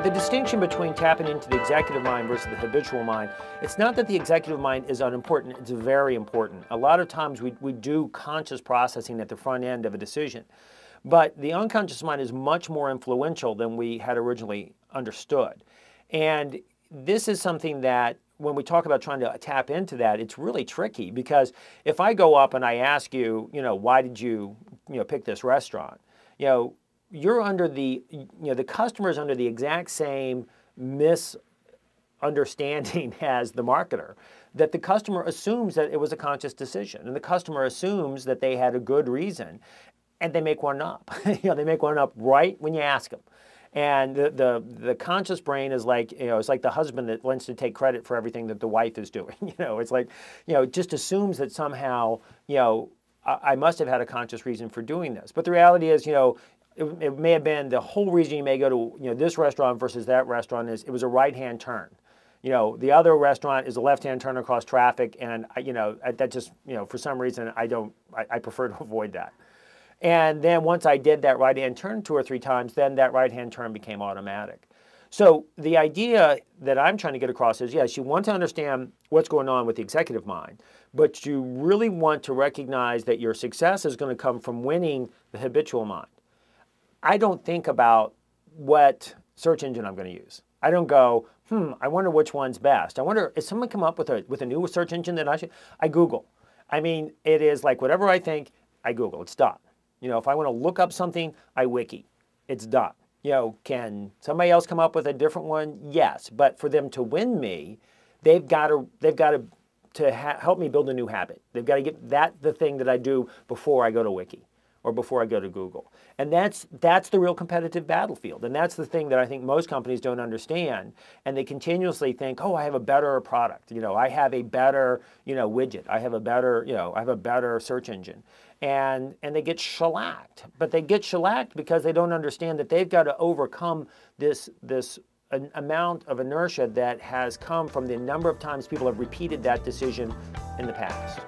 the distinction between tapping into the executive mind versus the habitual mind, it's not that the executive mind is unimportant, it's very important. A lot of times we do conscious processing at the front end of a decision, but the unconscious mind is much more influential than we had originally understood. And this is something that when we talk about trying to tap into that, it's really tricky, because if I go up and I ask you, why did you, pick this restaurant? You're under the, the customer is under the exact same misunderstanding as the marketer, that the customer assumes that it was a conscious decision, and the customer assumes that they had a good reason, and they make one up. They make one up right when you ask them. And the conscious brain is like, it's like the husband that wants to take credit for everything that the wife is doing. It's like, it just assumes that somehow, I must have had a conscious reason for doing this. But the reality is, it may have been the whole reason you may go to this restaurant versus that restaurant is it was a right-hand turn. The other restaurant is a left-hand turn across traffic, and that just for some reason I prefer to avoid that. And then once I did that right-hand turn 2 or 3 times, then that right-hand turn became automatic. So the idea that I'm trying to get across is, yes, you want to understand what's going on with the executive mind, but you really want to recognize that your success is going to come from winning the habitual mind. I don't think about what search engine I'm going to use. I don't go, I wonder which one's best. I wonder, is someone come up with a new search engine that I Google. I mean, it is like whatever I think, I Google. It's done. If I want to look up something, I wiki. It's done. Can somebody else come up with a different one? Yes, but for them to win me, they've got to help me build a new habit. They've got to get that the thing that I do before I go to wiki or before I go to Google. And that's the real competitive battlefield. And that's the thing that I think most companies don't understand. And they continuously think, oh, I have a better product. I have a better, widget. I have a better, I have a better search engine. And they get shellacked. But they get shellacked because they don't understand that they've got to overcome this amount of inertia that has come from the number of times people have repeated that decision in the past.